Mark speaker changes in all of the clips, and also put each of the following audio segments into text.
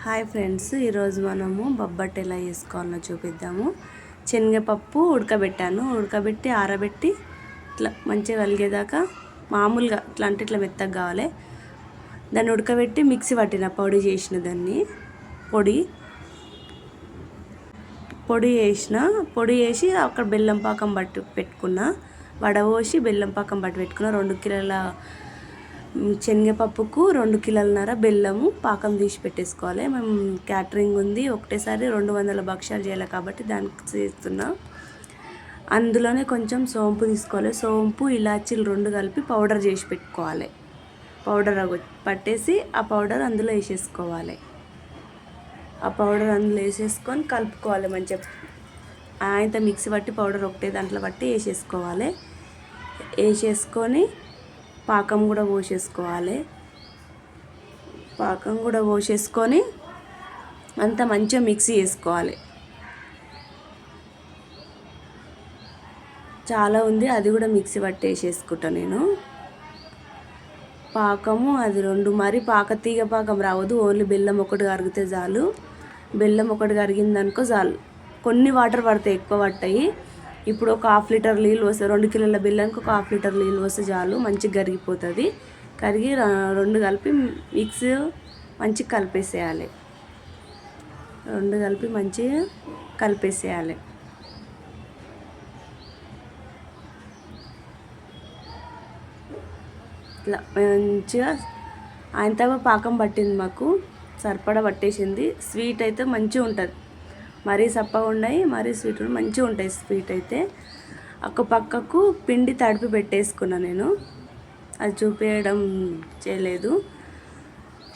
Speaker 1: Hi friends, ఈరోజు మనము బొబ్బట్టు ఎలా చేసుకోవాలో చూపిద్దాము. శనగపప్పు ఉడకబెట్టి ఆరబెట్టి ఇట్లా మంచిగా కలిగేదాకా మామూలుగా ఇట్లా మెత్తగా కావాలి. దాన్ని ఉడకబెట్టి మిక్సీ పట్టిన పొడి చేసిన దాన్ని పొడి చేసి అక్కడ బెల్లం పాకం పెట్టుకున్న వడపోసి బెల్లం పాకం పెట్టుకున్న 2 కిలోల శనగపప్పుకు 2 కిలోలన్నర బెల్లము పాకం తీసి పెట్టేసుకోవాలి. మేము క్యాటరింగ్ ఉంది, ఒకటేసారి 200 భక్షాలు చేయాలి కాబట్టి దానికి చేస్తున్నా. అందులోనే కొంచెం సోంపు తీసుకోవాలి. సోంపు ఇలాచీలు 2 కలిపి పౌడర్ చేసి పెట్టుకోవాలి. పౌడర్ పట్టేసి ఆ పౌడర్ అందులో వేసేసుకోవాలి. ఆ పౌడర్ అందులో వేసేసుకొని కలుపుకోవాలి. మంచిగా ఆయనతో మిక్సీ పట్టి పౌడర్ ఒకటే దాంట్లో పట్టి వేసేసుకొని పాకం కూడా పోసేసుకొని అంతా మంచిగా మిక్సీ చేసుకోవాలి. చాలా ఉంది, అది కూడా మిక్సీ పట్టి వేసేసుకుంటాను నేను. పాకము అది 2 మరి తీగ పాకం రావద్దు, ఓన్లీ బెల్లం ఒకటి కరిగితే చాలు. బెల్లం ఒకటి కరిగిందనుకో చాలు. కొన్ని వాటర్ పడతాయి, ఎక్కువ పడతాయి. ఇప్పుడు ఒక 1/2 లీటర్ నీళ్ళు వస్తే 2 కిలోల బెల్లానికి ఒక 1/2 లీటర్ నీళ్ళు వస్తే చాలు. మంచిగా కరిగిపోతుంది. కరిగి 2 కలిపి మంచిగా కలిపేసేయాలి. 2 కలిపి మంచిగా కలిపేసేయాలి. ఇట్లా మంచిగా ఆయనతో పాకం పట్టింది, మాకు సరిపడా పట్టేసింది. స్వీట్ అయితే మంచిగా ఉంటుంది, మరీ సప్పగా ఉన్నాయి, మరీ స్వీట్ మంచిగా ఉంటాయి. స్వీట్ అయితే ఒక పక్కకు పిండి తడిపి పెట్టేసుకున్నా నేను, అది చూపించడం చేయలేదు.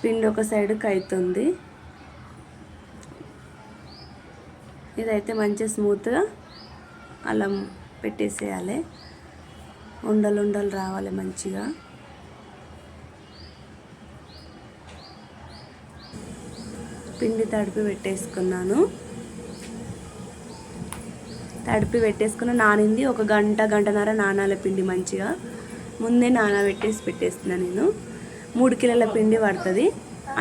Speaker 1: పిండి ఒక సైడ్కి అవుతుంది. ఇదైతే మంచిగా స్మూత్గా అలా పెట్టేసేయాలి. ఉండలు రావాలి మంచిగా. పిండి తడిపి పెట్టేసుకున్నాను. నానింది. ఒక గంటన్నర నానాల పిండి మంచిగా ముందే పెట్టేస్తున్నాను నేను. 3 కిలోల పిండి పడుతుంది.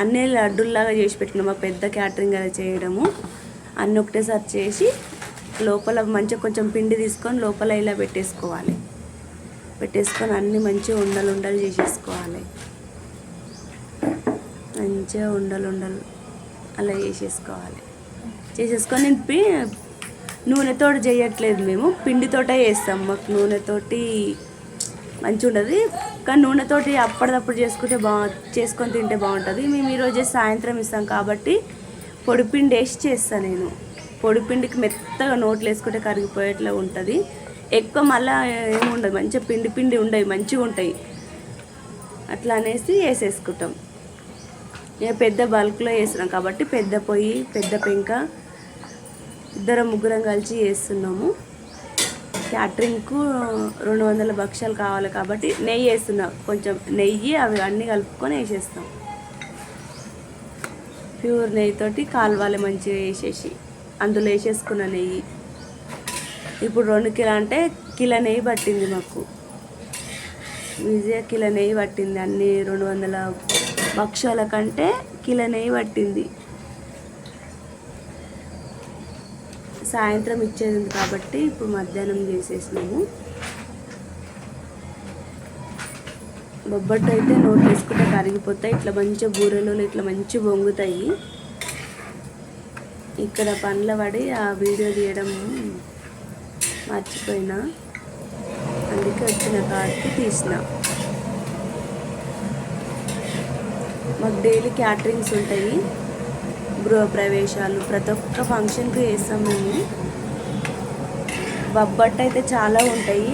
Speaker 1: అన్నీ లడ్డుల్లాగా చేసి పెట్టుకున్నాం. మా పెద్ద క్యాటరింగ్ అది చేయడము. అన్నీ ఒకటేసారి చేసి లోపల మంచిగా కొంచెం పిండి తీసుకొని లోపల ఇలా పెట్టేసుకొని అన్నీ మంచిగా ఉండలు చేసేసుకోవాలి. మంచిగా ఉండలు అలా చేసేసుకొని నేను నూనెతోటి చేయట్లేదు, మేము పిండితోటే చేస్తాం. మాకు నూనెతోటి మంచిగా ఉండదు, కానీ నూనెతోటి అప్పటిదప్పుడు చేసుకొని తింటే బాగుంటుంది. మేము ఈరోజు సాయంత్రం ఇస్తాం కాబట్టి పొడిపిండి వేసి చేస్తాను నేను. పొడిపిండికి మెత్తగా నోట్లు వేసుకుంటే కరిగిపోయేట్లా ఉంటుంది. ఎక్కువ మళ్ళీ ఏమి ఉండదు, మంచిగా పిండి ఉండవు, మంచిగా ఉంటాయి. అట్లా అనేసి వేసేసుకుంటాం. నేను పెద్ద బల్క్లో వేస్తున్నాం కాబట్టి పెద్ద పొయ్యి, పెద్ద పెంక, 2-3 కలిసి చేస్తున్నాము. క్యాటరింగ్కు 200 భక్షాలు కావాలి కాబట్టి నెయ్యి వేస్తున్నాం. కొంచెం నెయ్యి అవి అన్నీ కలుపుకొని వేసేస్తాం. ప్యూర్ నెయ్యితోటి కాలవాలి మంచిగా వేసేసి అందులో వేసేసుకున్న నెయ్యి. ఇప్పుడు 2 కిలో అంటే కిలో నెయ్యి పట్టింది మాకు. ఈజీగా కిలో నెయ్యి పట్టింది. అన్ని 200 భక్షాల కంటే కిలో నెయ్యి పట్టింది. సాయంత్రం ఇచ్చేది కాబట్టి ఇప్పుడు మధ్యాహ్నం చేసేసినాము. బొబ్బట్టు అయితే నోట్ వేసుకుంటే కరిగిపోతాయి. ఇట్లా మంచిగా బూరెలు ఇట్లా మంచిగా పొంగుతాయి. ఇక్కడ పనుల పడి ఆ వీడియో తీయడం మర్చిపోయినా, అందుకే వచ్చిన కాడికి తీసిన. మాకు డైలీ క్యాటరింగ్స్ ఉంటాయి, గృహప్రవేశాలు, ప్రతి ఒక్క ఫంక్షన్కి వేస్తాం మేము. బొబ్బట్టు అయితే చాలా ఉంటాయి.